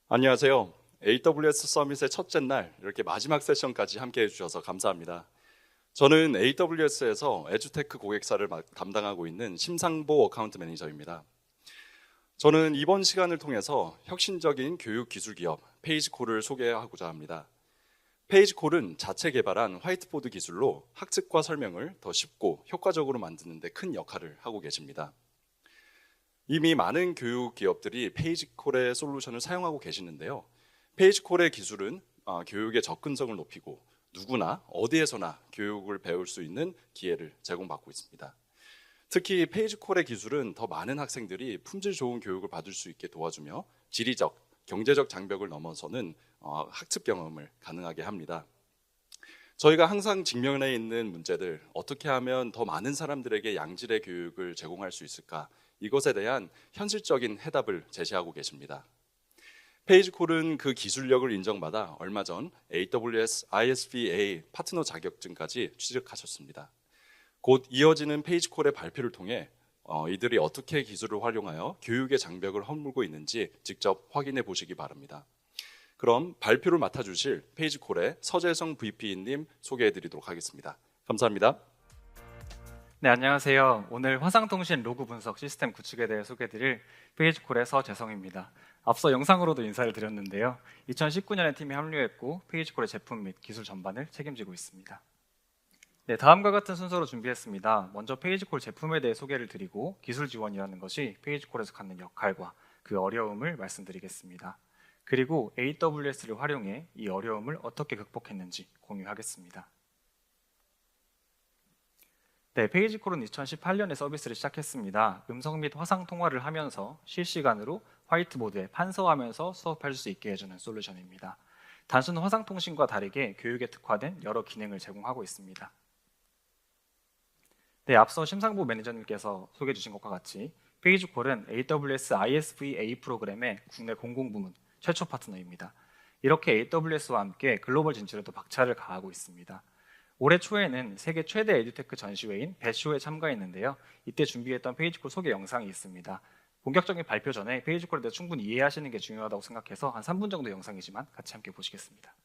안녕하세요. AWS 서밋의 첫째 날 이렇게 마지막 세션까지 함께 해주셔서 감사합니다. 저는 AWS에서 에듀테크 고객사를 담당하고 있는 심상보 어카운트 매니저입니다. 저는 이번 시간을 통해서 혁신적인 교육 기술 기업 페이지콜을 소개하고자 합니다. 페이지콜은 자체 개발한 화이트보드 기술로 학습과 설명을 더 쉽고 효과적으로 만드는 데 큰 역할을 하고 계십니다. 이미 많은 교육 기업들이 페이지콜의 솔루션을 사용하고 계시는데요. 페이지콜의 기술은 교육의 접근성을 높이고 누구나 어디에서나 교육을 배울 수 있는 기회를 제공받고 있습니다. 특히 페이지콜의 기술은 더 많은 학생들이 품질 좋은 교육을 받을 수 있게 도와주며 지리적, 경제적 장벽을 넘어서는 학습 경험을 가능하게 합니다. 저희가 항상 직면해 있는 문제들, 어떻게 하면 더 많은 사람들에게 양질의 교육을 제공할 수 있을까? 이것에 대한 현실적인 해답을 제시하고 계십니다. 페이지콜은 그 기술력을 인정받아 얼마 전 AWS ISVA 파트너 자격증까지 취득하셨습니다. 곧 이어지는 페이지콜의 발표를 통해 이들이 어떻게 기술을 활용하여 교육의 장벽을 허물고 있는지 직접 확인해 보시기 바랍니다. 그럼 발표를 맡아주실 페이지콜의 서재성 VP님 소개해 드리도록 하겠습니다. 감사합니다. 네, 안녕하세요. 오늘 화상통신 로그 분석 시스템 구축에 대해 소개해드릴 페이지콜의 서재성입니다. 앞서 영상으로도 인사를 드렸는데요. 2019년에 팀에 합류했고 페이지콜의 제품 및 기술 전반을 책임지고 있습니다. 네, 다음과 같은 순서로 준비했습니다. 먼저 페이지콜 제품에 대해 소개를 드리고 기술 지원이라는 것이 페이지콜에서 갖는 역할과 그 어려움을 말씀드리겠습니다. 그리고 AWS를 활용해 이 어려움을 어떻게 극복했는지 공유하겠습니다. 네, 페이지콜은 2018년에 서비스를 시작했습니다. 음성 및 화상 통화를 하면서 실시간으로 화이트보드에 판서하면서 수업할 수 있게 해주는 솔루션입니다. 단순 화상 통신과 다르게 교육에 특화된 여러 기능을 제공하고 있습니다. 네, 앞서 심상보 매니저님께서 소개해 주신 것과 같이 페이지콜은 AWS ISVA 프로그램의 국내 공공부문 최초 파트너입니다. 이렇게 AWS와 함께 글로벌 진출에도 박차를 가하고 있습니다. 올해 초에는 세계 최대 에듀테크 전시회인 배쇼에 참가했는데요. 이때 준비했던 페이지콜 소개 영상이 있습니다. 본격적인 발표 전에 페이지콜에 대해 충분히 이해하시는 게 중요하다고 생각해서 한 3분 정도 영상이지만 같이 함께 보시겠습니다.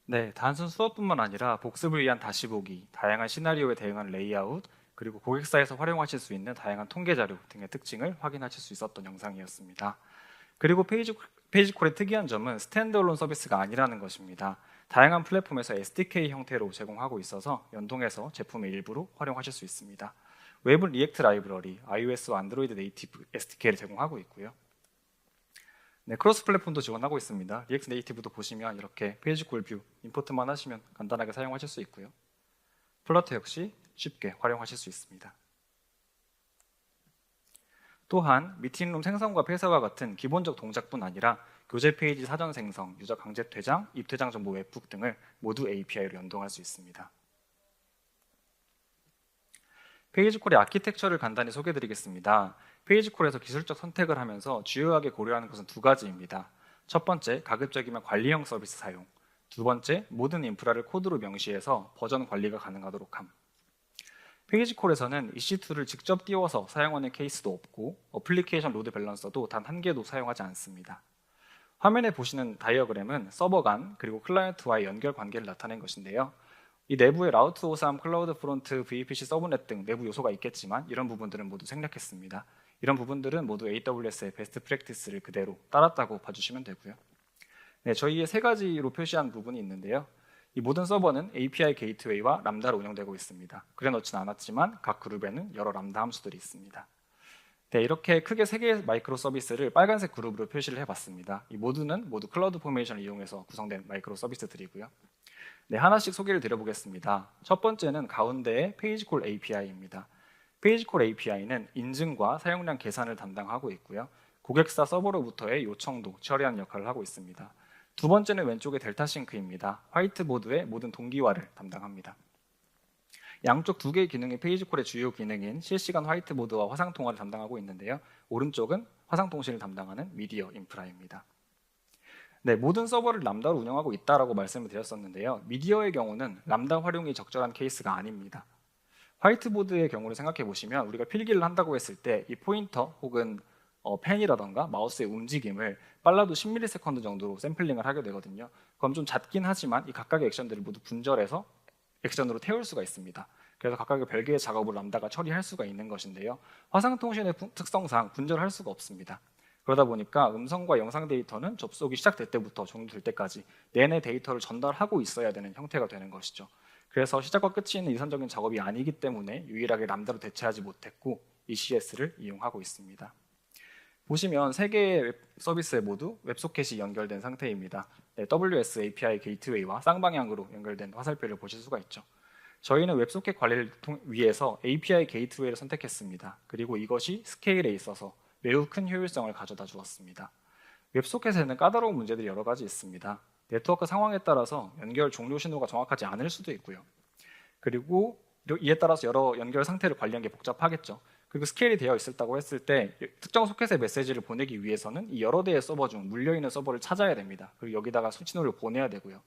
네, 단순 수업뿐만 아니라 복습을 위한 다시 보기, 다양한 시나리오에 대응한 레이아웃, 그리고 고객사에서 활용하실 수 있는 다양한 통계 자료 등의 특징을 확인하실 수 있었던 영상이었습니다. 그리고 페이지콜의 특이한 점은 스탠드얼론 서비스가 아니라는 것입니다. 다양한 플랫폼에서 SDK 형태로 제공하고 있어서 연동해서 제품의 일부로 활용하실 수 있습니다. 웹은 리액트 라이브러리, iOS와 안드로이드 네이티브 SDK를 제공하고 있고요. 네, 크로스 플랫폼도 지원하고 있습니다. 리액트 네이티브도 보시면 이렇게 페이지콜 뷰, 임포트만 하시면 간단하게 사용하실 수 있고요. 플러터 역시 쉽게 활용하실 수 있습니다. 또한 미팅룸 생성과 폐쇄와 같은 기본적 동작뿐 아니라 교재 페이지 사전 생성, 유저 강제 퇴장, 입퇴장 정보 웹북 등을 모두 API로 연동할 수 있습니다. 페이지콜의 아키텍처를 간단히 소개해드리겠습니다. 페이지콜에서 기술적 선택을 하면서 주요하게 고려하는 것은 두 가지입니다. 첫 번째, 가급적이면 관리형 서비스 사용. 두 번째, 모든 인프라를 코드로 명시해서 버전 관리가 가능하도록 함. 페이지콜에서는 EC2를 직접 띄워서 사용하는 케이스도 없고 어플리케이션 로드 밸런서도 단 한 개도 사용하지 않습니다. 화면에 보시는 다이어그램은 서버 간 그리고 클라이언트와의 연결 관계를 나타낸 것인데요. 이 내부에 라우트 53, 클라우드 프론트, VPC 서브넷 등 내부 요소가 있겠지만 이런 부분들은 모두 생략했습니다. 이런 부분들은 모두 AWS의 베스트 프랙티스를 그대로 따랐다고 봐주시면 되고요. 네, 저희의 세 가지로 표시한 부분이 있는데요. 이 모든 서버는 API 게이트웨이와 람다로 운영되고 있습니다. 그래 놓진 않았지만 각 그룹에는 여러 람다 함수들이 있습니다. 네, 이렇게 크게 세 개의 마이크로 서비스를 빨간색 그룹으로 표시를 해봤습니다. 이 모두는 모두 클라우드 포메이션을 이용해서 구성된 마이크로 서비스들이고요. 네, 하나씩 소개를 드려보겠습니다. 첫 번째는 가운데의 페이지콜 API입니다. 페이지콜 API는 인증과 사용량 계산을 담당하고 있고요. 고객사 서버로부터의 요청도 처리하는 역할을 하고 있습니다. 두 번째는 왼쪽의 델타 싱크입니다. 화이트보드의 모든 동기화를 담당합니다. 양쪽 두 개의 기능이 페이지콜의 주요 기능인 실시간 화이트보드와 화상 통화를 담당하고 있는데요. 오른쪽은 화상 통신을 담당하는 미디어 인프라입니다. 네, 모든 서버를 람다로 운영하고 있다라고 말씀을 드렸었는데요. 미디어의 경우는 람다 활용이 적절한 케이스가 아닙니다. 화이트보드의 경우를 생각해 보시면 우리가 필기를 한다고 했을 때 이 포인터 혹은 펜이라던가 마우스의 움직임을 빨라도 10ms 정도로 샘플링을 하게 되거든요. 그럼 좀 잦긴 하지만 이 각각의 액션들을 모두 분절해서 액션으로 태울 수가 있습니다. 그래서 각각의 별개의 작업을 람다가 처리할 수가 있는 것인데요. 화상통신의 특성상 분절할 수가 없습니다. 그러다 보니까 음성과 영상 데이터는 접속이 시작될 때부터 종료될 때까지 내내 데이터를 전달하고 있어야 되는 형태가 되는 것이죠. 그래서 시작과 끝이 있는 이산적인 작업이 아니기 때문에 유일하게 람다로 대체하지 못했고 ECS를 이용하고 있습니다. 보시면 세 개의 웹 서비스에 모두 웹소켓이 연결된 상태입니다. 네, WS API 게이트웨이와 쌍방향으로 연결된 화살표를 보실 수가 있죠. 저희는 웹소켓 관리를 위해서 API 게이트웨이를 선택했습니다. 그리고 이것이 스케일에 있어서 매우 큰 효율성을 가져다 주었습니다. 웹소켓에는 까다로운 문제들이 여러 가지 있습니다. 네트워크 상황에 따라서 연결 종료 신호가 정확하지 않을 수도 있고요. 그리고 이에 따라서 여러 연결 상태를 관리하는 게 복잡하겠죠. 그리고 스케일이 되어 있었다고 했을 때 특정 소켓의 메시지를 보내기 위해서는 이 여러 대의 서버 중 물려있는 서버를 찾아야 됩니다. 그리고 여기다가 신호를 보내야 되고요.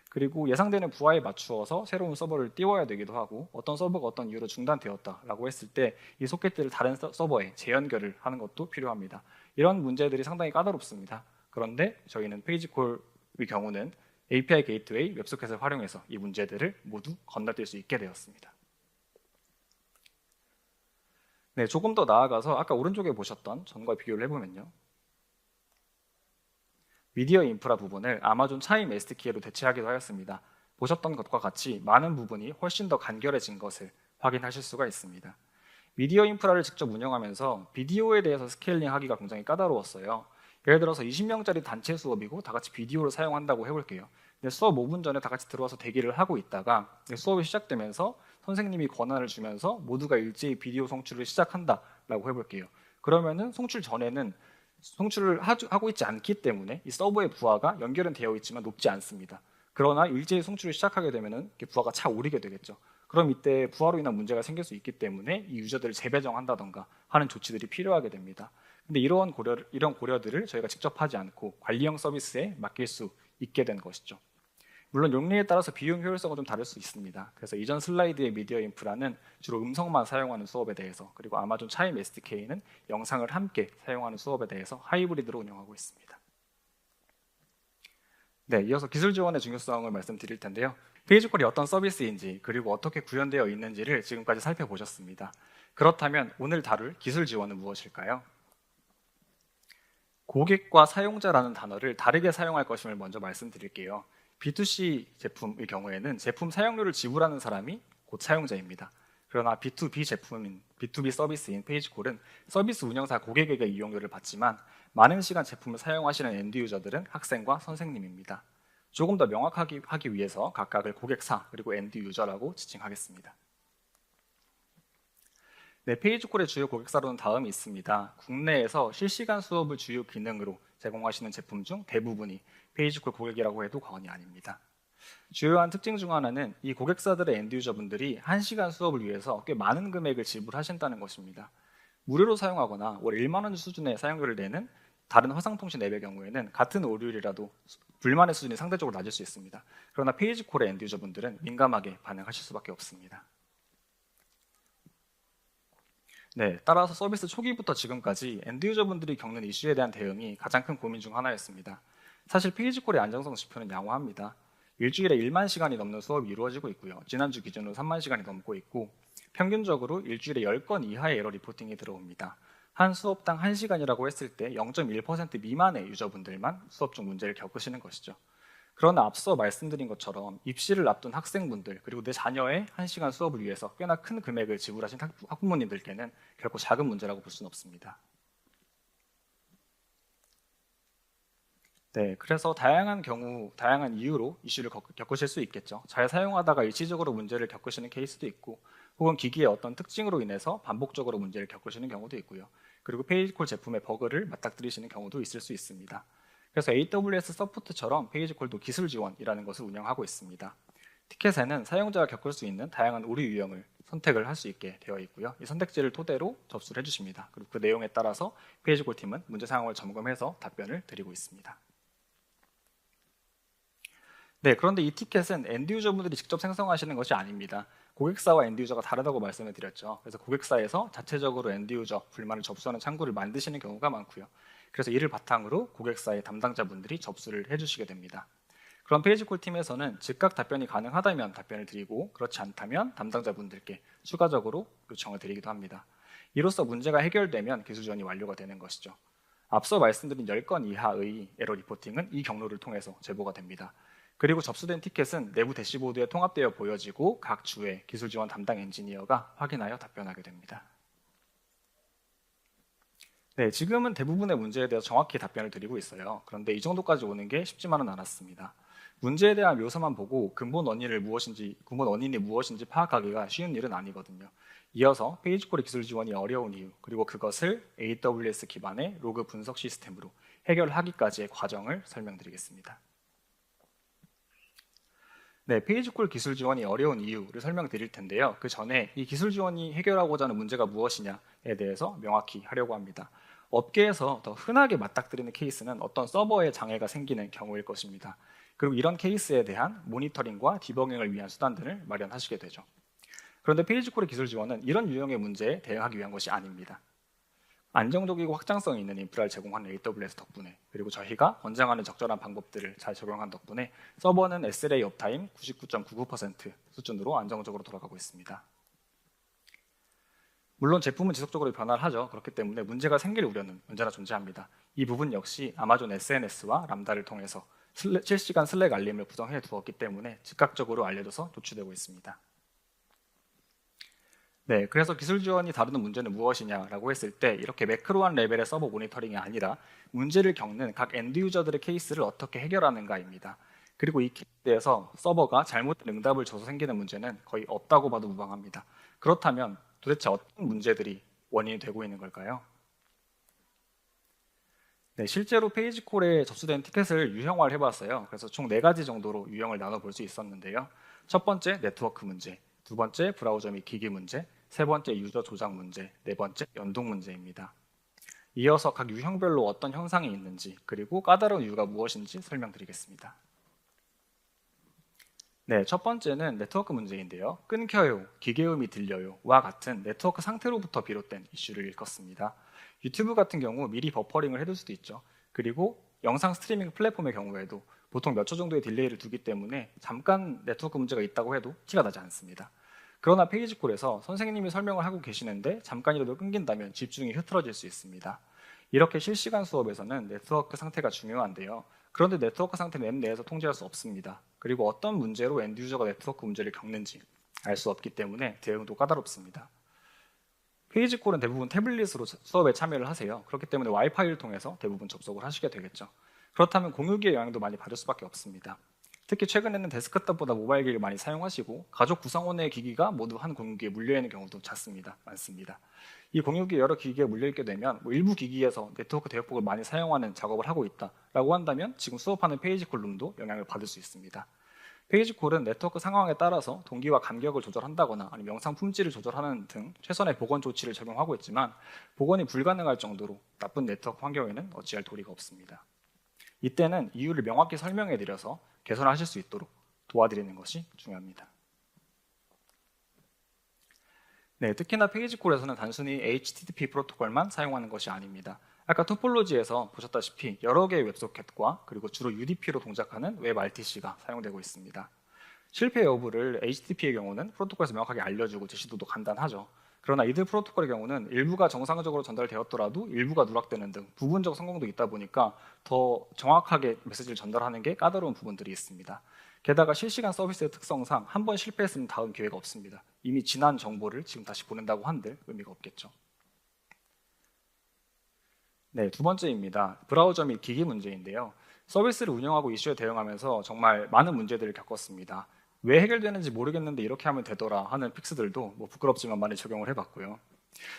그리고 예상되는 부하에 맞추어서 새로운 서버를 띄워야 되기도 하고 어떤 서버가 어떤 이유로 중단되었다라고 했을 때 이 소켓들을 다른 서버에 재연결을 하는 것도 필요합니다. 이런 문제들이 상당히 까다롭습니다. 그런데 저희는 페이지콜의 경우는 API 게이트웨이 웹소켓을 활용해서 이 문제들을 모두 건너뛸 수 있게 되었습니다. 네, 조금 더 나아가서 아까 오른쪽에 보셨던 전과 비교를 해보면요. 미디어 인프라 부분을 아마존 차임 SDK로 대체하기도 하였습니다. 보셨던 것과 같이 많은 부분이 훨씬 더 간결해진 것을 확인하실 수가 있습니다. 미디어 인프라를 직접 운영하면서 비디오에 대해서 스케일링하기가 굉장히 까다로웠어요. 예를 들어서 20명짜리 단체 수업이고 다 같이 비디오를 사용한다고 해볼게요. 근데 수업 5분 전에 다 같이 들어와서 대기를 하고 있다가 수업이 시작되면서 선생님이 권한을 주면서 모두가 일제히 비디오 송출을 시작한다라고 해볼게요. 그러면은 송출 전에는 송출을 하고 있지 않기 때문에 이 서버의 부하가 연결은 되어 있지만 높지 않습니다. 그러나 일제히 송출을 시작하게 되면은 부하가 차오르게 되겠죠. 그럼 이때 부하로 인한 문제가 생길 수 있기 때문에 이 유저들을 재배정한다던가 하는 조치들이 필요하게 됩니다. 근데 이런 고려들을 저희가 직접 하지 않고 관리형 서비스에 맡길 수 있게 된 것이죠. 물론 용리에 따라서 비용 효율성은 좀 다를 수 있습니다. 그래서 이전 슬라이드의 미디어 인프라는 주로 음성만 사용하는 수업에 대해서, 그리고 아마존 차임 SDK는 영상을 함께 사용하는 수업에 대해서 하이브리드로 운영하고 있습니다. 네, 이어서 기술 지원의 중요성을 말씀드릴 텐데요. 페이지콜이 어떤 서비스인지 그리고 어떻게 구현되어 있는지를 지금까지 살펴보셨습니다. 그렇다면 오늘 다룰 기술 지원은 무엇일까요? 고객과 사용자라는 단어를 다르게 사용할 것임을 먼저 말씀드릴게요. B2C 제품의 경우에는 제품 사용료를 지불하는 사람이 곧 사용자입니다. 그러나 B2B 제품인 B2B 서비스인 페이지콜은 서비스 운영사 고객에게 이용료를 받지만 많은 시간 제품을 사용하시는 엔드 유저들은 학생과 선생님입니다. 조금 더 명확하게 하기 위해서 각각을 고객사 그리고 엔드 유저라고 지칭하겠습니다. 네, 페이지콜의 주요 고객사로는 다음이 있습니다. 국내에서 실시간 수업을 주요 기능으로 제공하시는 제품 중 대부분이 페이지콜 고객이라고 해도 과언이 아닙니다. 주요한 특징 중 하나는 이 고객사들의 엔드 유저분들이 1시간 수업을 위해서 꽤 많은 금액을 지불하신다는 것입니다. 무료로 사용하거나 월 1만 원 수준의 사용료를 내는 다른 화상통신 앱의 경우에는 같은 오류율이라도 불만의 수준이 상대적으로 낮을 수 있습니다. 그러나 페이지콜의 엔드 유저분들은 민감하게 반응하실 수밖에 없습니다. 네, 따라서 서비스 초기부터 지금까지 엔드 유저분들이 겪는 이슈에 대한 대응이 가장 큰 고민 중 하나였습니다. 사실 페이지콜의 안정성 지표는 양호합니다. 일주일에 1만 시간이 넘는 수업이 이루어지고 있고요. 지난주 기준으로 3만 시간이 넘고 있고 평균적으로 일주일에 10건 이하의 에러 리포팅이 들어옵니다. 한 수업당 1시간이라고 했을 때 0.1% 미만의 유저분들만 수업 중 문제를 겪으시는 것이죠. 그러나 앞서 말씀드린 것처럼 입시를 앞둔 학생분들 그리고 내 자녀의 1시간 수업을 위해서 꽤나 큰 금액을 지불하신 학부모님들께는 결코 작은 문제라고 볼 수는 없습니다. 네, 그래서 다양한 이유로 이슈를 겪으실 수 있겠죠. 잘 사용하다가 일시적으로 문제를 겪으시는 케이스도 있고 혹은 기기의 어떤 특징으로 인해서 반복적으로 문제를 겪으시는 경우도 있고요. 그리고 페이지콜 제품의 버그를 맞닥뜨리시는 경우도 있을 수 있습니다. 그래서 AWS 서포트처럼 페이지콜도 기술 지원이라는 것을 운영하고 있습니다. 티켓에는 사용자가 겪을 수 있는 다양한 오류 유형을 선택을 할 수 있게 되어 있고요. 이 선택지를 토대로 접수를 해주십니다. 그리고 그 내용에 따라서 페이지콜 팀은 문제 상황을 점검해서 답변을 드리고 있습니다. 네, 그런데 이 티켓은 엔드 유저분들이 직접 생성하시는 것이 아닙니다. 고객사와 엔드 유저가 다르다고 말씀을 드렸죠. 그래서 고객사에서 자체적으로 엔드 유저 불만을 접수하는 창구를 만드시는 경우가 많고요. 그래서 이를 바탕으로 고객사의 담당자분들이 접수를 해주시게 됩니다. 그럼 페이지콜 팀에서는 즉각 답변이 가능하다면 답변을 드리고 그렇지 않다면 담당자분들께 추가적으로 요청을 드리기도 합니다. 이로써 문제가 해결되면 기술 지원이 완료가 되는 것이죠. 앞서 말씀드린 10건 이하의 에러 리포팅은 이 경로를 통해서 제보가 됩니다. 그리고 접수된 티켓은 내부 대시보드에 통합되어 보여지고 각 주의 기술 지원 담당 엔지니어가 확인하여 답변하게 됩니다. 네, 지금은 대부분의 문제에 대해서 정확히 답변을 드리고 있어요. 그런데 이 정도까지 오는 게 쉽지만은 않았습니다. 문제에 대한 묘사만 보고 근본 원인이 무엇인지 파악하기가 쉬운 일은 아니거든요. 이어서 페이지콜의 기술 지원이 어려운 이유, 그리고 그것을 AWS 기반의 로그 분석 시스템으로 해결하기까지의 과정을 설명드리겠습니다. 네, 페이지콜 기술 지원이 어려운 이유를 설명드릴 텐데요. 그 전에 이 기술 지원이 해결하고자 하는 문제가 무엇이냐에 대해서 명확히 하려고 합니다. 업계에서 더 흔하게 맞닥뜨리는 케이스는 어떤 서버에 장애가 생기는 경우일 것입니다. 그리고 이런 케이스에 대한 모니터링과 디버깅을 위한 수단들을 마련하시게 되죠. 그런데 페이지콜의 기술 지원은 이런 유형의 문제에 대응하기 위한 것이 아닙니다. 안정적이고 확장성이 있는 인프라를 제공하는 AWS 덕분에 그리고 저희가 권장하는 적절한 방법들을 잘 적용한 덕분에 서버는 SLA 업타임 99.99% 수준으로 안정적으로 돌아가고 있습니다. 물론 제품은 지속적으로 변화를 하죠. 그렇기 때문에 문제가 생길 우려는 언제나 존재합니다. 이 부분 역시 아마존 SNS와 람다를 통해서 실시간 슬랙 알림을 구성해 두었기 때문에 즉각적으로 알려져서 조치되고 있습니다. 네, 그래서 기술 지원이 다루는 문제는 무엇이냐라고 했을 때 이렇게 매크로한 레벨의 서버 모니터링이 아니라 문제를 겪는 각 엔드 유저들의 케이스를 어떻게 해결하는가입니다. 그리고 이 케이스에서 서버가 잘못된 응답을 줘서 생기는 문제는 거의 없다고 봐도 무방합니다. 그렇다면 도대체 어떤 문제들이 원인이 되고 있는 걸까요? 네, 실제로 페이지콜에 접수된 티켓을 유형화를 해봤어요. 그래서 총 4가지 정도로 유형을 나눠볼 수 있었는데요. 첫 번째, 네트워크 문제. 두 번째, 브라우저 및 기기 문제. 세 번째, 유저 조작 문제. 네 번째, 연동 문제입니다. 이어서 각 유형별로 어떤 현상이 있는지 그리고 까다로운 이유가 무엇인지 설명드리겠습니다. 네, 첫 번째는 네트워크 문제인데요. 끊겨요, 기계음이 들려요와 같은 네트워크 상태로부터 비롯된 이슈를 일컫습니다. 유튜브 같은 경우 미리 버퍼링을 해둘 수도 있죠. 그리고 영상 스트리밍 플랫폼의 경우에도 보통 몇 초 정도의 딜레이를 두기 때문에 잠깐 네트워크 문제가 있다고 해도 티가 나지 않습니다. 그러나 페이지 콜에서 선생님이 설명을 하고 계시는데 잠깐이라도 끊긴다면 집중이 흐트러질 수 있습니다. 이렇게 실시간 수업에서는 네트워크 상태가 중요한데요. 그런데 네트워크 상태는 앱 내에서 통제할 수 없습니다. 그리고 어떤 문제로 엔드 유저가 네트워크 문제를 겪는지 알 수 없기 때문에 대응도 까다롭습니다. 페이지 콜은 대부분 태블릿으로 수업에 참여를 하세요. 그렇기 때문에 와이파이를 통해서 대부분 접속을 하시게 되겠죠. 그렇다면 공유기의 영향도 많이 받을 수밖에 없습니다. 특히 최근에는 데스크탑보다 모바일 기기를 많이 사용하시고 가족 구성원의 기기가 모두 한 공유기에 물려있는 경우도 많습니다. 이 공유기 여러 기기에 물려있게 되면 일부 기기에서 네트워크 대역폭을 많이 사용하는 작업을 하고 있다라고 한다면 지금 수업하는 페이지 콜 룸도 영향을 받을 수 있습니다. 페이지 콜은 네트워크 상황에 따라서 동기와 간격을 조절한다거나 아니면 영상 품질을 조절하는 등 최선의 보건 조치를 적용하고 있지만 복원이 불가능할 정도로 나쁜 네트워크 환경에는 어찌할 도리가 없습니다. 이때는 이유를 명확히 설명해 드려서 개선하실 수 있도록 도와드리는 것이 중요합니다. 네, 특히나 페이지 콜에서는 단순히 HTTP 프로토콜만 사용하는 것이 아닙니다. 아까 토폴로지에서 보셨다시피 여러 개의 웹소켓과 그리고 주로 UDP로 동작하는 웹 RTC가 사용되고 있습니다. 실패 여부를 HTTP의 경우는 프로토콜에서 명확하게 알려주고 제시도도 간단하죠. 그러나 이들 프로토콜의 경우는 일부가 정상적으로 전달되었더라도 일부가 누락되는 등 부분적 성공도 있다 보니까 더 정확하게 메시지를 전달하는 게 까다로운 부분들이 있습니다. 게다가 실시간 서비스의 특성상 한 번 실패했으면 다음 기회가 없습니다. 이미 지난 정보를 지금 다시 보낸다고 한들 의미가 없겠죠. 네, 두 번째입니다. 브라우저 및 기기 문제인데요. 서비스를 운영하고 이슈에 대응하면서 정말 많은 문제들을 겪었습니다. 왜 해결되는지 모르겠는데 이렇게 하면 되더라 하는 픽스들도 부끄럽지만 많이 적용을 해봤고요.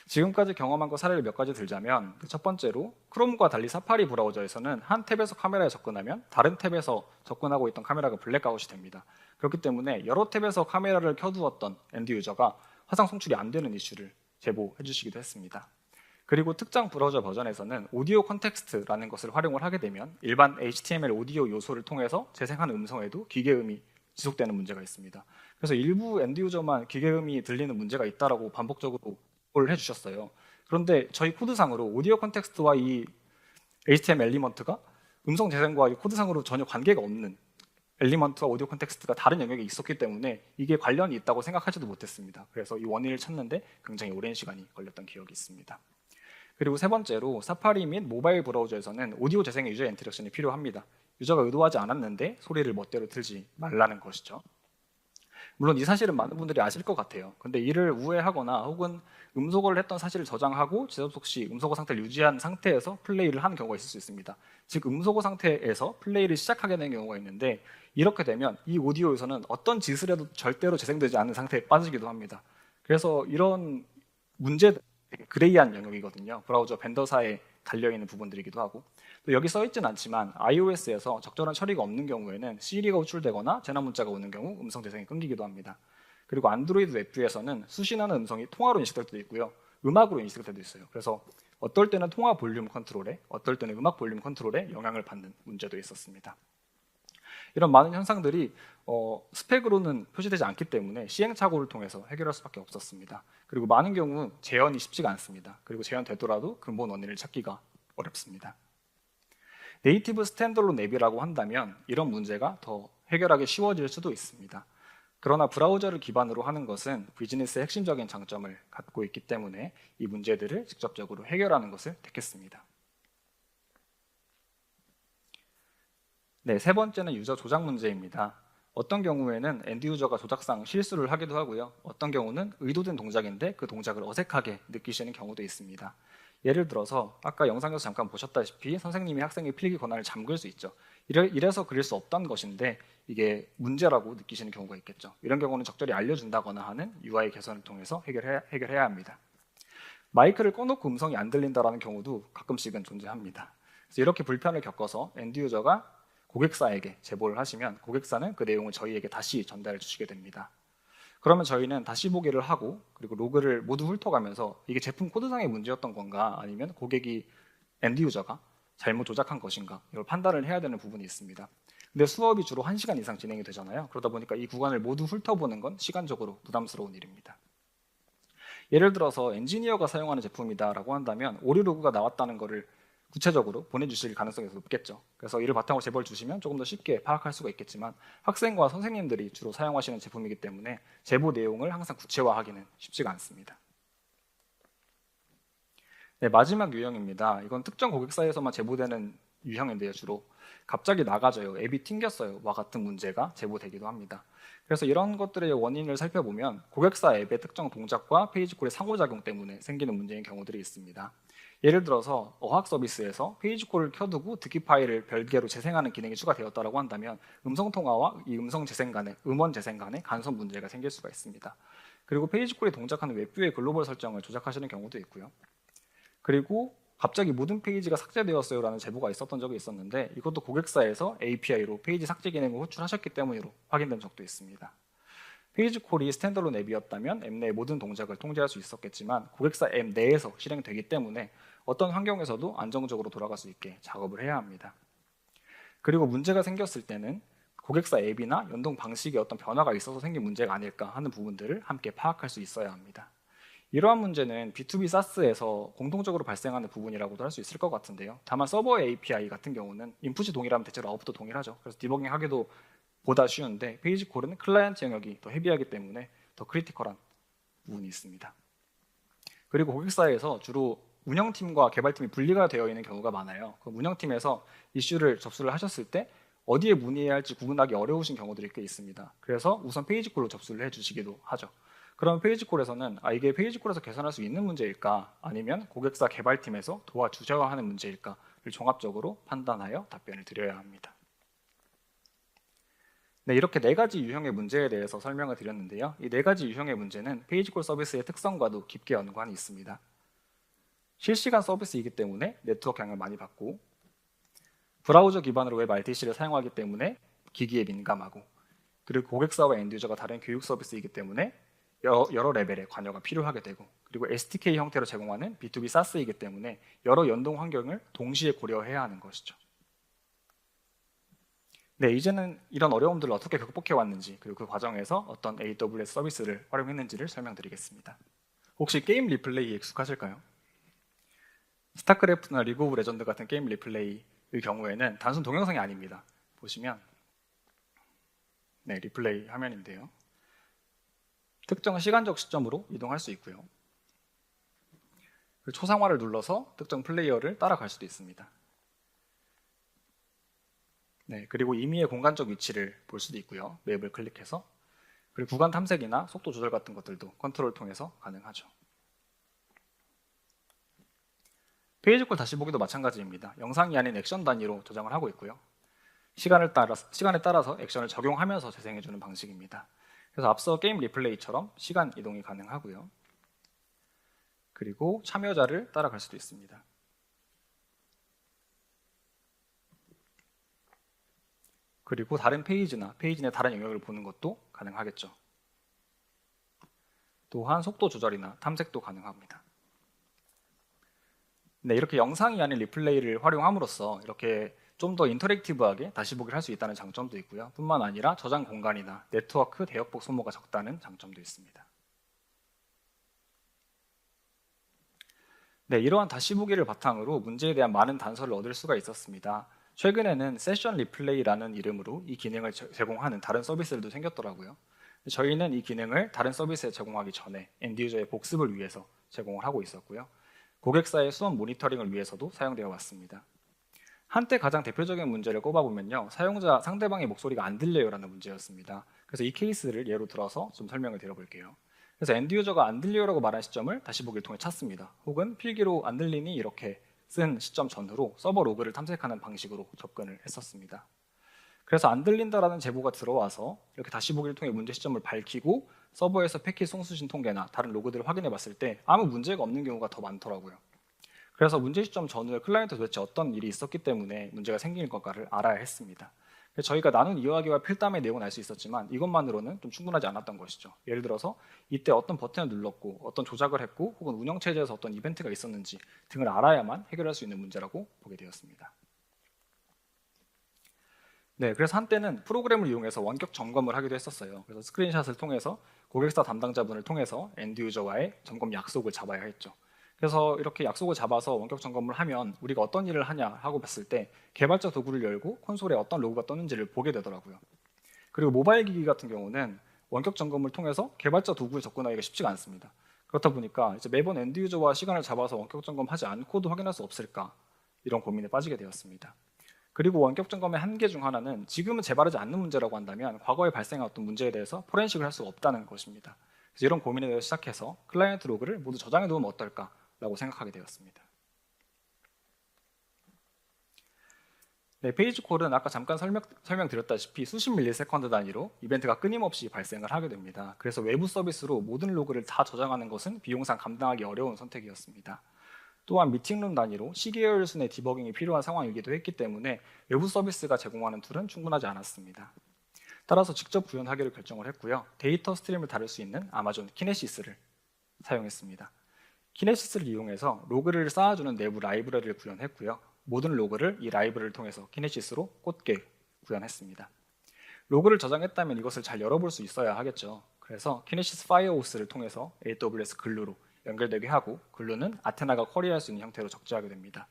지금까지 경험한 거 사례를 몇 가지 들자면 첫 번째로 크롬과 달리 사파리 브라우저에서는 한 탭에서 카메라에 접근하면 다른 탭에서 접근하고 있던 카메라가 블랙아웃이 됩니다. 그렇기 때문에 여러 탭에서 카메라를 켜두었던 엔드 유저가 화상 송출이 안 되는 이슈를 제보해 주시기도 했습니다. 그리고 특정 브라우저 버전에서는 오디오 컨텍스트라는 것을 활용을 하게 되면 일반 HTML 오디오 요소를 통해서 재생하는 음성에도 기계음이 지속되는 문제가 있습니다. 그래서 일부 엔드 유저만 기계음이 들리는 문제가 있다라고 반복적으로 를 해주셨어요. 그런데 저희 코드상으로 오디오 컨텍스트와 이 HTML 엘리먼트가 음성 재생과 이 코드상으로 전혀 관계가 없는 엘리먼트와 오디오 컨텍스트가 다른 영역에 있었기 때문에 이게 관련이 있다고 생각하지도 못했습니다. 그래서 이 원인을 찾는데 굉장히 오랜 시간이 걸렸던 기억이 있습니다. 그리고 세 번째로 사파리 및 모바일 브라우저에서는 오디오 재생의 유저 인터랙션이 필요합니다. 유저가 의도하지 않았는데 소리를 멋대로 틀지 말라는 것이죠. 물론 이 사실은 많은 분들이 아실 것 같아요. 근데 이를 우회하거나 혹은 음소거를 했던 사실을 저장하고 재접속 시 음소거 상태를 유지한 상태에서 플레이를 하는 경우가 있을 수 있습니다. 즉 음소거 상태에서 플레이를 시작하게 되는 경우가 있는데 이렇게 되면 이 오디오에서는 어떤 짓을 해도 절대로 재생되지 않는 상태에 빠지기도 합니다. 그래서 이런 문제들 그레이한 영역이거든요. 브라우저 벤더사에 달려있는 부분들이기도 하고 또 여기 써있진 않지만 iOS에서 적절한 처리가 없는 경우에는 시리가 호출되거나 재난 문자가 오는 경우 음성 재생이 끊기기도 합니다. 그리고 안드로이드 웹뷰에서는 수신하는 음성이 통화로 인식될 때도 있고요. 음악으로 인식될 때도 있어요. 그래서 어떨 때는 통화 볼륨 컨트롤에 어떨 때는 음악 볼륨 컨트롤에 영향을 받는 문제도 있었습니다. 이런 많은 현상들이 스펙으로는 표시되지 않기 때문에 시행착오를 통해서 해결할 수밖에 없었습니다. 그리고 많은 경우 재현이 쉽지가 않습니다. 그리고 재현되더라도 근본 원인을 찾기가 어렵습니다. 네이티브 스탠더론 앱이라고 한다면 이런 문제가 더 해결하기 쉬워질 수도 있습니다. 그러나 브라우저를 기반으로 하는 것은 비즈니스의 핵심적인 장점을 갖고 있기 때문에 이 문제들을 직접적으로 해결하는 것을 택했습니다. 네, 세 번째는 유저 조작 문제입니다. 어떤 경우에는 엔드 유저가 조작상 실수를 하기도 하고요. 어떤 경우는 의도된 동작인데 그 동작을 어색하게 느끼시는 경우도 있습니다. 예를 들어서 아까 영상에서 잠깐 보셨다시피 선생님이 학생의 필기 권한을 잠글 수 있죠. 이래서 그릴 수 없던 것인데 이게 문제라고 느끼시는 경우가 있겠죠. 이런 경우는 적절히 알려준다거나 하는 UI 개선을 통해서 해결해야 합니다. 마이크를 꺼놓고 음성이 안 들린다는 경우도 가끔씩은 존재합니다. 그래서 이렇게 불편을 겪어서 엔드 유저가 고객사에게 제보를 하시면 고객사는 그 내용을 저희에게 다시 전달해 주시게 됩니다. 그러면 저희는 다시 보기를 하고 그리고 로그를 모두 훑어가면서 이게 제품 코드상의 문제였던 건가 아니면 고객이 엔드 유저가 잘못 조작한 것인가 이걸 판단을 해야 되는 부분이 있습니다. 근데 수업이 주로 1시간 이상 진행이 되잖아요. 그러다 보니까 이 구간을 모두 훑어보는 건 시간적으로 부담스러운 일입니다. 예를 들어서 엔지니어가 사용하는 제품이다라고 한다면 오류 로그가 나왔다는 것을 구체적으로 보내주실 가능성이 더 높겠죠. 그래서 이를 바탕으로 제보를 주시면 조금 더 쉽게 파악할 수가 있겠지만 학생과 선생님들이 주로 사용하시는 제품이기 때문에 제보 내용을 항상 구체화하기는 쉽지가 않습니다. 네, 마지막 유형입니다. 이건 특정 고객사에서만 제보되는 유형인데요. 주로 갑자기 나가져요, 앱이 튕겼어요 와 같은 문제가 제보되기도 합니다. 그래서 이런 것들의 원인을 살펴보면 고객사 앱의 특정 동작과 페이지 콜의 상호작용 때문에 생기는 문제인 경우들이 있습니다. 예를 들어서 어학 서비스에서 페이지 콜을 켜두고 듣기 파일을 별개로 재생하는 기능이 추가되었다고 한다면 음성 통화와 이 음성 재생 간의 음원 재생 간의 간섭 문제가 생길 수가 있습니다. 그리고 페이지 콜에 동작하는 웹뷰의 글로벌 설정을 조작하시는 경우도 있고요. 그리고 갑자기 모든 페이지가 삭제되었어요 라는 제보가 있었던 적이 있었는데 이것도 고객사에서 API로 페이지 삭제 기능을 호출하셨기 때문으로 확인된 적도 있습니다. 페이지 콜이 스탠더론 앱이었다면 앱 내의 모든 동작을 통제할 수 있었겠지만 고객사 앱 내에서 실행되기 때문에 어떤 환경에서도 안정적으로 돌아갈 수 있게 작업을 해야 합니다. 그리고 문제가 생겼을 때는 고객사 앱이나 연동 방식에 어떤 변화가 있어서 생긴 문제가 아닐까 하는 부분들을 함께 파악할 수 있어야 합니다. 이러한 문제는 B2B SaaS에서 공통적으로 발생하는 부분이라고도 할 수 있을 것 같은데요. 다만 서버 API 같은 경우는 인풋이 동일하면 대체로 아웃풋도 동일하죠. 그래서 디버깅 하기도 보다 쉬운데 페이지 콜은 클라이언트 영역이 더 헤비하기 때문에 더 크리티컬한 부분이 있습니다. 그리고 고객사에서 주로 운영팀과 개발팀이 분리가 되어 있는 경우가 많아요. 그럼 운영팀에서 이슈를 접수를 하셨을 때 어디에 문의해야 할지 구분하기 어려우신 경우들이 꽤 있습니다. 그래서 우선 페이지 콜로 접수를 해주시기도 하죠. 그럼 페이지 콜에서는 이게 페이지 콜에서 개선할 수 있는 문제일까 아니면 고객사 개발팀에서 도와주셔야 하는 문제일까를 종합적으로 판단하여 답변을 드려야 합니다. 네, 이렇게 4가지 유형의 문제에 대해서 설명을 드렸는데요. 이 4가지 유형의 문제는 페이지 콜 서비스의 특성과도 깊게 연관이 있습니다. 실시간 서비스이기 때문에 네트워크 영향을 많이 받고 브라우저 기반으로 웹 RTC를 사용하기 때문에 기기에 민감하고 그리고 고객사와 엔드유저가 다른 교육 서비스이기 때문에 여러 레벨의 관여가 필요하게 되고 그리고 SDK 형태로 제공하는 B2B SaaS이기 때문에 여러 연동 환경을 동시에 고려해야 하는 것이죠. 네, 이제는 이런 어려움들을 어떻게 극복해 왔는지 그리고 그 과정에서 어떤 AWS 서비스를 활용했는지를 설명드리겠습니다. 혹시 게임 리플레이 익숙하실까요? 스타크래프트나 리그 오브 레전드 같은 게임 리플레이의 경우에는 단순 동영상이 아닙니다. 보시면 네, 리플레이 화면인데요. 특정 시간적 시점으로 이동할 수 있고요. 초상화를 눌러서 특정 플레이어를 따라갈 수도 있습니다. 네, 그리고 임의의 공간적 위치를 볼 수도 있고요. 맵을 클릭해서 그리고 구간 탐색이나 속도 조절 같은 것들도 컨트롤을 통해서 가능하죠. 페이지 콜 다시 보기도 마찬가지입니다. 영상이 아닌 액션 단위로 저장을 하고 있고요. 시간에 따라서 액션을 적용하면서 재생해주는 방식입니다. 그래서 앞서 게임 리플레이처럼 시간 이동이 가능하고요. 그리고 참여자를 따라갈 수도 있습니다. 그리고 다른 페이지나 페이지 내 다른 영역을 보는 것도 가능하겠죠. 또한 속도 조절이나 탐색도 가능합니다. 네, 이렇게 영상이 아닌 리플레이를 활용함으로써 이렇게 좀 더 인터랙티브하게 다시 보기를 할 수 있다는 장점도 있고요. 뿐만 아니라 저장 공간이나 네트워크 대역폭 소모가 적다는 장점도 있습니다. 네, 이러한 다시 보기를 바탕으로 문제에 대한 많은 단서를 얻을 수가 있었습니다. 최근에는 세션 리플레이라는 이름으로 이 기능을 제공하는 다른 서비스들도 생겼더라고요. 저희는 이 기능을 다른 서비스에 제공하기 전에 엔드유저의 복습을 위해서 제공을 하고 있었고요. 고객사의 수원 모니터링을 위해서도 사용되어 왔습니다. 한때 가장 대표적인 문제를 꼽아보면요. 사용자 상대방의 목소리가 안 들려요라는 문제였습니다. 그래서 이 케이스를 예로 들어서 좀 설명을 드려볼게요. 그래서 엔드유저가 안 들려요라고 말한 시점을 다시 보기를 통해 찾습니다. 혹은 필기로 안 들리니 이렇게 쓴 시점 전후로 서버 로그를 탐색하는 방식으로 접근을 했었습니다. 그래서 안 들린다라는 제보가 들어와서 이렇게 다시 보기를 통해 문제 시점을 밝히고 서버에서 패킷 송수신 통계나 다른 로그들을 확인해 봤을 때 아무 문제가 없는 경우가 더 많더라고요. 그래서 문제 시점 전후에 클라이언트 도대체 어떤 일이 있었기 때문에 문제가 생긴 것까를 알아야 했습니다. 저희가 나눈 이야기와 필담의 내용은 알 수 있었지만 이것만으로는 좀 충분하지 않았던 것이죠. 예를 들어서 이때 어떤 버튼을 눌렀고 어떤 조작을 했고 혹은 운영체제에서 어떤 이벤트가 있었는지 등을 알아야만 해결할 수 있는 문제라고 보게 되었습니다. 네, 그래서 한때는 프로그램을 이용해서 원격 점검을 하기도 했었어요. 그래서 스크린샷을 통해서 고객사 담당자분을 통해서 엔드유저와의 점검 약속을 잡아야 했죠. 그래서 이렇게 약속을 잡아서 원격 점검을 하면 우리가 어떤 일을 하냐 하고 봤을 때 개발자 도구를 열고 콘솔에 어떤 로그가 떴는지를 보게 되더라고요. 그리고 모바일 기기 같은 경우는 원격 점검을 통해서 개발자 도구에 접근하기가 쉽지가 않습니다. 그렇다 보니까 이제 매번 엔드 유저와 시간을 잡아서 원격 점검하지 않고도 확인할 수 없을까 이런 고민에 빠지게 되었습니다. 그리고 원격 점검의 한계 중 하나는 지금은 재발하지 않는 문제라고 한다면 과거에 발생한 어떤 문제에 대해서 포렌식을 할 수가 없다는 것입니다. 그래서 이런 고민에 대해서 시작해서 클라이언트 로그를 모두 저장해 두면 어떨까라고 생각하게 되었습니다. 네, 페이지 콜은 아까 잠깐 설명드렸다시피 수십 밀리세컨드 단위로 이벤트가 끊임없이 발생을 하게 됩니다. 그래서 외부 서비스로 모든 로그를 다 저장하는 것은 비용상 감당하기 어려운 선택이었습니다. 또한 미팅룸 단위로 시계열순의 디버깅이 필요한 상황이기도 했기 때문에 외부 서비스가 제공하는 툴은 충분하지 않았습니다. 따라서 직접 구현하기로 결정을 했고요. 데이터 스트림을 다룰 수 있는 아마존 키네시스를 사용했습니다. 키네시스를 이용해서 로그를 쌓아주는 내부 라이브러리를 구현했고요. 모든 로그를 이 라이브러리를 통해서 키네시스로 꽂게 구현했습니다. 로그를 저장했다면 이것을 잘 열어볼 수 있어야 하겠죠. 그래서 키네시스 파이어호스를 통해서 AWS 글루로 연결되게 하고 글루는 아테나가 쿼리할 수 있는 형태로 적재하게 됩니다.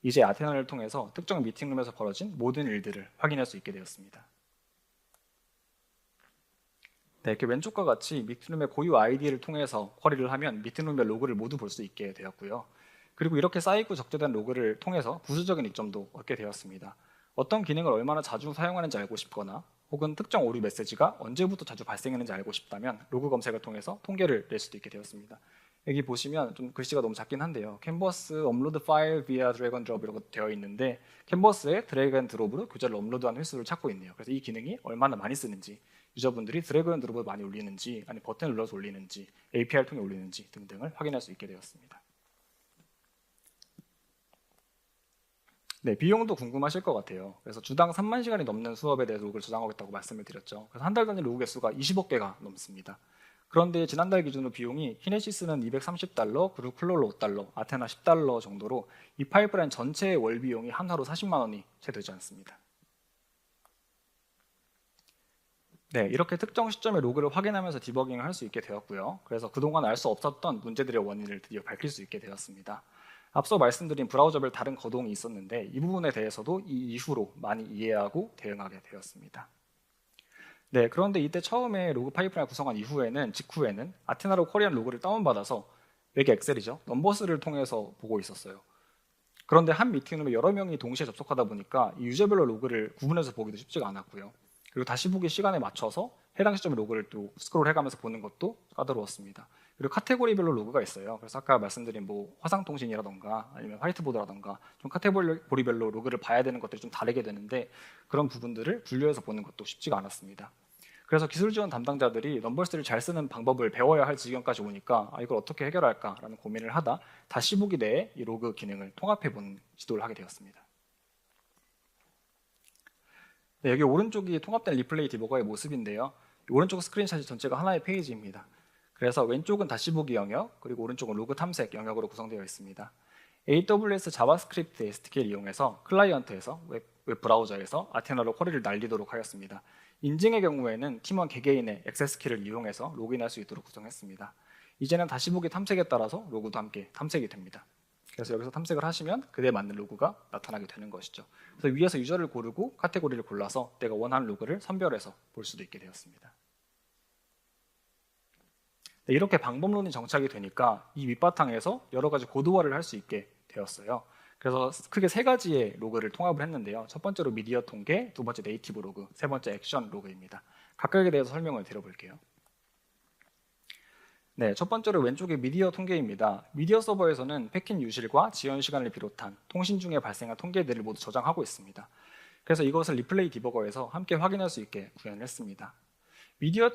이제 아테나를 통해서 특정 미팅룸에서 벌어진 모든 일들을 확인할 수 있게 되었습니다. 네, 이렇게 왼쪽과 같이 미팅룸의 고유 아이디를 통해서 쿼리를 하면 미팅룸의 로그를 모두 볼 수 있게 되었고요. 그리고 이렇게 쌓이고 적재된 로그를 통해서 부수적인 이점도 얻게 되었습니다. 어떤 기능을 얼마나 자주 사용하는지 알고 싶거나 혹은 특정 오류 메시지가 언제부터 자주 발생했는지 알고 싶다면 로그 검색을 통해서 통계를 낼 수도 있게 되었습니다. 여기 보시면 좀 글씨가 너무 작긴 한데요. 캔버스 업로드 파일 via drag and drop 이라고 되어 있는데 캔버스에 드래그 앤 드롭으로 교재를 업로드한 횟수를 찾고 있네요. 그래서 이 기능이 얼마나 많이 쓰는지, 유저분들이 드래그 앤 드롭을 많이 올리는지, 아니 버튼을 눌러서 올리는지, API를 통해 올리는지 등등을 확인할 수 있게 되었습니다. 네, 비용도 궁금하실 것 같아요. 그래서 주당 3만 시간이 넘는 수업에 대해서 로그를 저장하겠다고 말씀을 드렸죠. 그래서 한 달 단위 로그 개수가 20억 개가 넘습니다. 그런데 지난달 기준으로 비용이 키네시스는 $230, 그리고 클롤로 $5, 아테나 $10 정도로 이 파이프라인 전체의 월 비용이 한화로 40만 원이 채 되지 않습니다. 네, 이렇게 특정 시점에 로그를 확인하면서 디버깅을 할 수 있게 되었고요. 그래서 그동안 알 수 없었던 문제들의 원인을 드디어 밝힐 수 있게 되었습니다. 앞서 말씀드린 브라우저별 다른 거동이 있었는데 이 부분에 대해서도 이 이후로 많이 이해하고 대응하게 되었습니다. 네, 그런데 이때 처음에 로그 파이프라인을 구성한 직후에는 아테나로 쿼리한 로그를 다운받아서 여기 엑셀이죠. 넘버스를 통해서 보고 있었어요. 그런데 한 미팅룸에 여러 명이 동시에 접속하다 보니까 이 유저별로 로그를 구분해서 보기도 쉽지가 않았고요. 그리고 다시 보기 시간에 맞춰서 해당 시점의 로그를 또 스크롤 해가면서 보는 것도 까다로웠습니다. 그리고 카테고리별로 로그가 있어요. 그래서 아까 말씀드린 뭐 화상통신이라던가 아니면 화이트보드라던가 좀 카테고리별로 로그를 봐야 되는 것들이 좀 다르게 되는데 그런 부분들을 분류해서 보는 것도 쉽지가 않았습니다. 그래서 기술 지원 담당자들이 넘버스를 잘 쓰는 방법을 배워야 할 지경까지 오니까 이걸 어떻게 해결할까라는 고민을 하다 다시 보기 내에 이 로그 기능을 통합해 보는 시도를 하게 되었습니다. 네, 여기 오른쪽이 통합된 리플레이 디버거의 모습인데요. 오른쪽 스크린샷이 전체가 하나의 페이지입니다. 그래서 왼쪽은 다시 보기 영역, 그리고 오른쪽은 로그 탐색 영역으로 구성되어 있습니다. AWS 자바스크립트 SDK를 이용해서 클라이언트에서 웹 브라우저에서 아테나로 쿼리를 날리도록 하였습니다. 인증의 경우에는 팀원 개개인의 액세스 키를 이용해서 로그인할 수 있도록 구성했습니다. 이제는 다시 보기 탐색에 따라서 로그도 함께 탐색이 됩니다. 그래서 여기서 탐색을 하시면 그에 맞는 로그가 나타나게 되는 것이죠. 그래서 위에서 유저를 고르고 카테고리를 골라서 내가 원하는 로그를 선별해서 볼 수도 있게 되었습니다. 네, 이렇게 방법론이 정착이 되니까 이 밑바탕에서 여러 가지 고도화를 할 수 있게 되었어요. 그래서 크게 세 가지의 로그를 통합을 했는데요. 첫 번째로 미디어 통계, 두 번째 네이티브 로그, 세 번째 액션 로그입니다. 각각에 대해서 설명을 드려볼게요. 네, 첫 번째로 왼쪽에 미디어 통계입니다. 미디어 서버에서는 패킷 유실과 지연 시간을 비롯한 통신 중에 발생한 통계들을 모두 저장하고 있습니다. 그래서 이것을 리플레이 디버거에서 함께 확인할 수 있게 구현을 했습니다. 미디어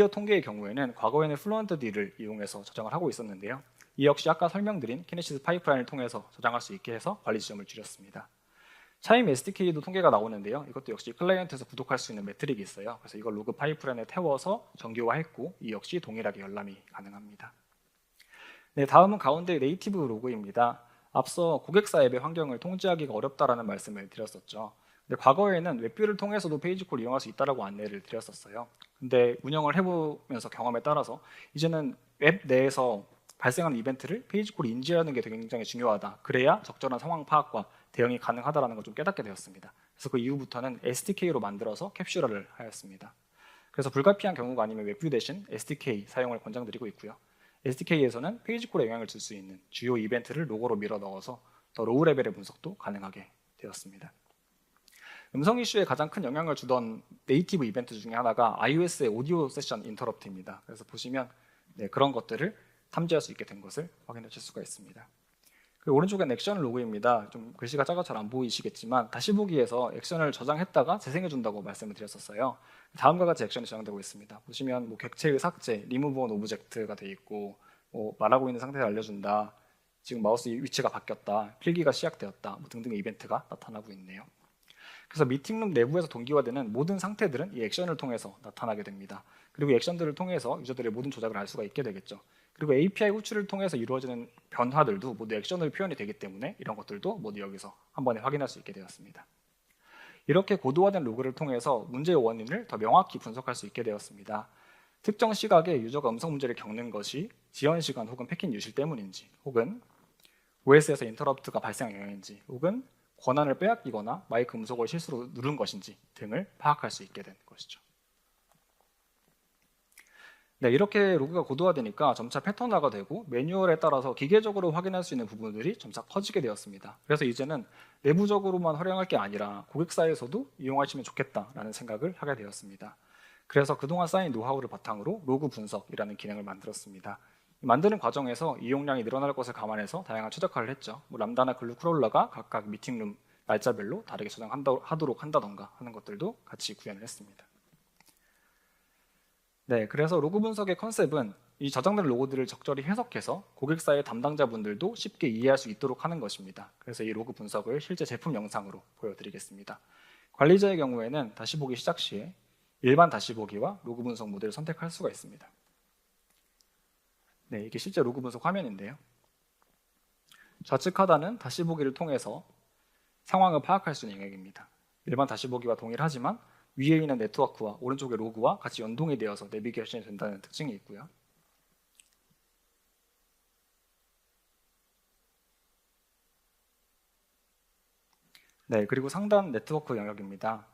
통계의 경우에는 과거에는 플루언트D를 이용해서 저장을 하고 있었는데요. 이 역시 아까 설명드린 키네시스 파이프라인을 통해서 저장할 수 있게 해서 관리 지점을 줄였습니다. 차임 SDK도 통계가 나오는데요. 이것도 역시 클라이언트에서 구독할 수 있는 매트릭이 있어요. 그래서 이걸 로그 파이프라인에 태워서 정규화했고 이 역시 동일하게 열람이 가능합니다. 네, 다음은 가운데 네이티브 로그입니다. 앞서 고객사 앱의 환경을 통제하기가 어렵다라는 말씀을 드렸었죠. 근데 과거에는 웹뷰를 통해서도 페이지콜을 이용할 수 있다라고 안내를 드렸었어요. 근데 운영을 해보면서 경험에 따라서 이제는 웹 내에서 발생하는 이벤트를 페이지콜이 인지하는 게 되게 굉장히 중요하다. 그래야 적절한 상황 파악과 대응이 가능하다는 걸 좀 깨닫게 되었습니다. 그래서 그 이후부터는 SDK로 만들어서 캡슐화를 하였습니다. 그래서 불가피한 경우가 아니면 웹뷰 대신 SDK 사용을 권장드리고 있고요. SDK에서는 페이지콜에 영향을 줄 수 있는 주요 이벤트를 로고로 밀어 넣어서 더 로우 레벨의 분석도 가능하게 되었습니다. 음성 이슈에 가장 큰 영향을 주던 네이티브 이벤트 중에 하나가 iOS의 오디오 세션 인터럽트입니다. 그래서 보시면 그런 것들을 탐지할 수 있게 된 것을 확인하실 수가 있습니다. 그리고 오른쪽엔 액션 로그입니다. 좀 글씨가 작아서 잘 안 보이시겠지만 다시 보기에서 액션을 저장했다가 재생해 준다고 말씀을 드렸었어요. 다음과 같이 액션이 저장되고 있습니다. 보시면 객체의 삭제, 리무브 온 오브젝트가 되어 있고 말하고 있는 상태를 알려준다. 지금 마우스 위치가 바뀌었다. 필기가 시작되었다. 등등의 이벤트가 나타나고 있네요. 그래서 미팅룸 내부에서 동기화되는 모든 상태들은 이 액션을 통해서 나타나게 됩니다. 그리고 이 액션들을 통해서 유저들의 모든 조작을 알 수가 있게 되겠죠. 그리고 API 호출을 통해서 이루어지는 변화들도 모두 액션으로 표현이 되기 때문에 이런 것들도 모두 여기서 한 번에 확인할 수 있게 되었습니다. 이렇게 고도화된 로그를 통해서 문제의 원인을 더 명확히 분석할 수 있게 되었습니다. 특정 시각에 유저가 음성 문제를 겪는 것이 지연 시간 혹은 패킷 유실 때문인지, 혹은 OS에서 인터럽트가 발생한 영향인지, 혹은 권한을 빼앗기거나 마이크 음속을 실수로 누른 것인지 등을 파악할 수 있게 된 것이죠. 이렇게 로그가 고도화되니까 점차 패턴화가 되고 매뉴얼에 따라서 기계적으로 확인할 수 있는 부분들이 점차 커지게 되었습니다. 그래서 이제는 내부적으로만 활용할 게 아니라 고객사에서도 이용하시면 좋겠다라는 생각을 하게 되었습니다. 그래서 그동안 쌓인 노하우를 바탕으로 로그 분석이라는 기능을 만들었습니다. 만드는 과정에서 이용량이 늘어날 것을 감안해서 다양한 최적화를 했죠. 람다나 글루 크롤러가 각각 미팅룸 날짜별로 다르게 저장하도록 한다던가 하는 것들도 같이 구현을 했습니다. 그래서 로그 분석의 컨셉은 이 저장된 로고들을 적절히 해석해서 고객사의 담당자분들도 쉽게 이해할 수 있도록 하는 것입니다. 그래서 이 로그 분석을 실제 제품 영상으로 보여드리겠습니다. 관리자의 경우에는 다시보기 시작 시에 일반 다시보기와 로그 분석 모드를 선택할 수가 있습니다. 이게 실제 로그 분석 화면인데요. 좌측 하단은 다시보기를 통해서 상황을 파악할 수 있는 영역입니다. 일반 다시보기와 동일하지만 위에 있는 네트워크와 오른쪽의 로그와 같이 연동이 되어서 내비게이션이 된다는 특징이 있고요. 그리고 상단 네트워크 영역입니다.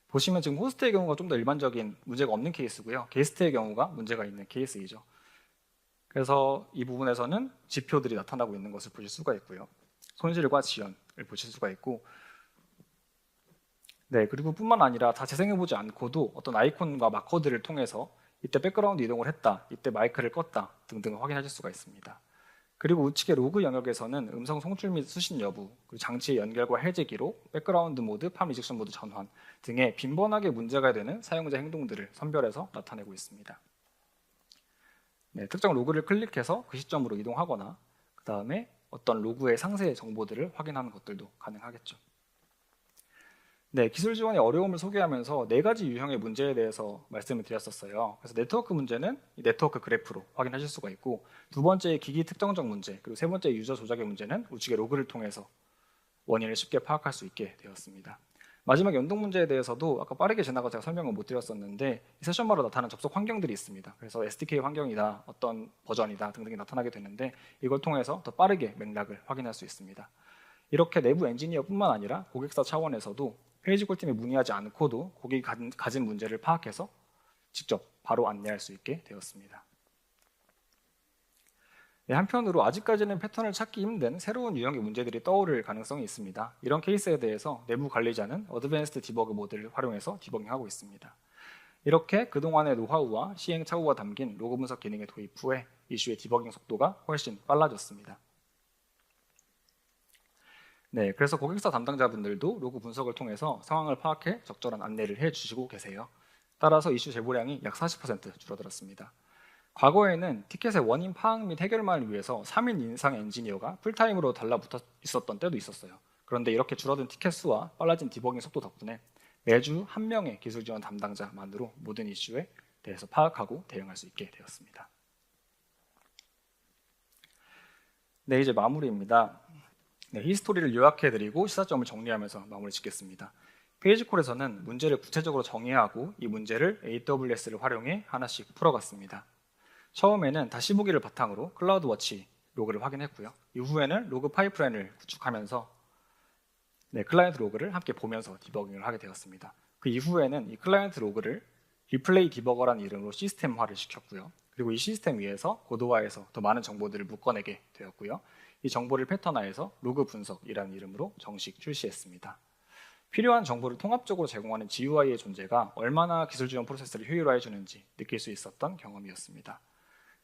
보시면 지금 호스트의 경우가 좀 더 일반적인 문제가 없는 케이스고요. 게스트의 경우가 문제가 있는 케이스이죠. 그래서 이 부분에서는 지표들이 나타나고 있는 것을 보실 수가 있고요. 손실과 지연을 보실 수가 있고, 그리고 뿐만 아니라 다 재생해보지 않고도 어떤 아이콘과 마커들을 통해서 이때 백그라운드 이동을 했다, 이때 마이크를 껐다 등등을 확인하실 수가 있습니다. 그리고 우측의 로그 영역에서는 음성 송출 및 수신 여부, 그리고 장치의 연결과 해제 기록, 백그라운드 모드, 팜 리젝션 모드 전환 등의 빈번하게 문제가 되는 사용자 행동들을 선별해서 나타내고 있습니다. 특정 로그를 클릭해서 그 시점으로 이동하거나 그 다음에 어떤 로그의 상세 정보들을 확인하는 것들도 가능하겠죠. 기술 지원의 어려움을 소개하면서 4가지 유형의 문제에 대해서 말씀을 드렸었어요. 그래서 네트워크 문제는 이 네트워크 그래프로 확인하실 수가 있고, 두 번째 기기 특정적 문제, 그리고 세 번째 유저 조작의 문제는 우측의 로그를 통해서 원인을 쉽게 파악할 수 있게 되었습니다. 마지막 연동 문제에 대해서도 아까 빠르게 지나가 제가 설명을 못 드렸었는데 세션마로 나타나는 접속 환경들이 있습니다. 그래서 SDK 환경이다, 어떤 버전이다 등등이 나타나게 되는데 이걸 통해서 더 빠르게 맥락을 확인할 수 있습니다. 이렇게 내부 엔지니어뿐만 아니라 고객사 차원에서도 페이지콜 팀에 문의하지 않고도 고객이 가진 문제를 파악해서 직접 바로 안내할 수 있게 되었습니다. 한편으로 아직까지는 패턴을 찾기 힘든 새로운 유형의 문제들이 떠오를 가능성이 있습니다. 이런 케이스에 대해서 내부 관리자는 어드밴스드 디버그 모드를 활용해서 디버깅하고 있습니다. 이렇게 그동안의 노하우와 시행착오가 담긴 로그 분석 기능의 도입 후에 이슈의 디버깅 속도가 훨씬 빨라졌습니다. 그래서 고객사 담당자분들도 로그 분석을 통해서 상황을 파악해 적절한 안내를 해주시고 계세요. 따라서 이슈 제보량이 약 40% 줄어들었습니다. 과거에는 티켓의 원인 파악 및 해결만을 위해서 3인 이상 엔지니어가 풀타임으로 달라붙어 있었던 때도 있었어요. 그런데 이렇게 줄어든 티켓 수와 빨라진 디버깅 속도 덕분에 매주 한 명의 기술 지원 담당자만으로 모든 이슈에 대해서 파악하고 대응할 수 있게 되었습니다. 이제 마무리입니다. 히스토리를 요약해드리고 시사점을 정리하면서 마무리 짓겠습니다. 페이지콜에서는 문제를 구체적으로 정의하고 이 문제를 AWS를 활용해 하나씩 풀어갔습니다. 처음에는 다시 보기를 바탕으로 클라우드워치 로그를 확인했고요. 이후에는 로그 파이프라인을 구축하면서 클라이언트 로그를 함께 보면서 디버깅을 하게 되었습니다. 그 이후에는 이 클라이언트 로그를 리플레이 디버거라는 이름으로 시스템화를 시켰고요. 그리고 이 시스템 위에서 고도화해서 더 많은 정보들을 묶어내게 되었고요. 이 정보를 패턴화해서 로그 분석이라는 이름으로 정식 출시했습니다. 필요한 정보를 통합적으로 제공하는 GUI의 존재가 얼마나 기술 지원 프로세스를 효율화해 주는지 느낄 수 있었던 경험이었습니다.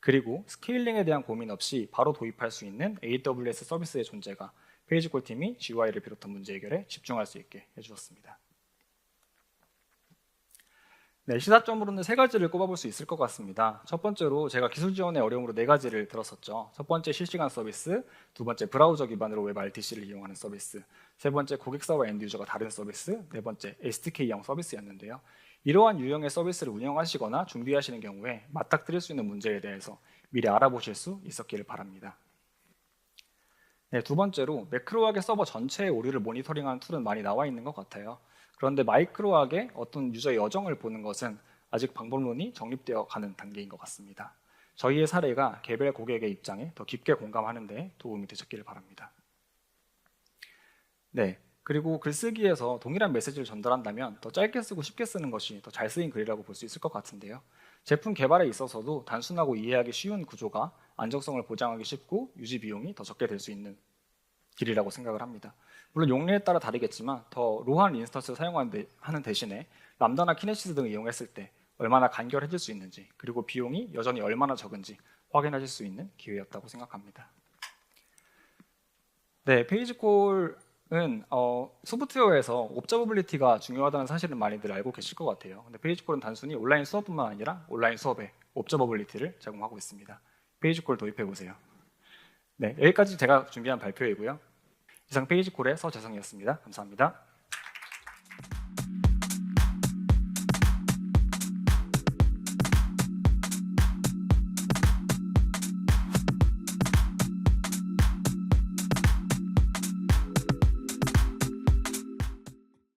그리고 스케일링에 대한 고민 없이 바로 도입할 수 있는 AWS 서비스의 존재가 페이지콜 팀이 GUI를 비롯한 문제 해결에 집중할 수 있게 해주었습니다. 시사점으로는 3가지를 꼽아볼 수 있을 것 같습니다. 첫 번째로 제가 기술 지원의 어려움으로 4가지를 들었었죠. 첫 번째 실시간 서비스, 두 번째 브라우저 기반으로 웹 RTC를 이용하는 서비스, 세 번째 고객사와 엔드유저가 다른 서비스, 네 번째 SDK형 서비스였는데요. 이러한 유형의 서비스를 운영하시거나 준비하시는 경우에 맞닥뜨릴 수 있는 문제에 대해서 미리 알아보실 수 있었기를 바랍니다. 두 번째로 매크로하게 서버 전체의 오류를 모니터링하는 툴은 많이 나와 있는 것 같아요. 그런데 마이크로하게 어떤 유저의 여정을 보는 것은 아직 방법론이 정립되어 가는 단계인 것 같습니다. 저희의 사례가 개별 고객의 입장에 더 깊게 공감하는 데 도움이 되셨기를 바랍니다. 그리고 글쓰기에서 동일한 메시지를 전달한다면 더 짧게 쓰고 쉽게 쓰는 것이 더 잘 쓰인 글이라고 볼 수 있을 것 같은데요. 제품 개발에 있어서도 단순하고 이해하기 쉬운 구조가 안정성을 보장하기 쉽고 유지 비용이 더 적게 될 수 있는 길이라고 생각을 합니다. 물론 용량에 따라 다르겠지만 더 로한 인스턴스를 사용하는 대신에 람다나 키네시스 등을 이용했을 때 얼마나 간결해질 수 있는지, 그리고 비용이 여전히 얼마나 적은지 확인하실 수 있는 기회였다고 생각합니다. 페이지콜은 소프트웨어에서 옵저버빌리티가 중요하다는 사실을 많이들 알고 계실 것 같아요. 근데 페이지콜은 단순히 온라인 수업뿐만 아니라 온라인 수업에 옵저버빌리티를 제공하고 있습니다. 페이지콜 도입해 보세요. 여기까지 제가 준비한 발표이고요. 이상 페이지콜의 서재성이었습니다. 감사합니다.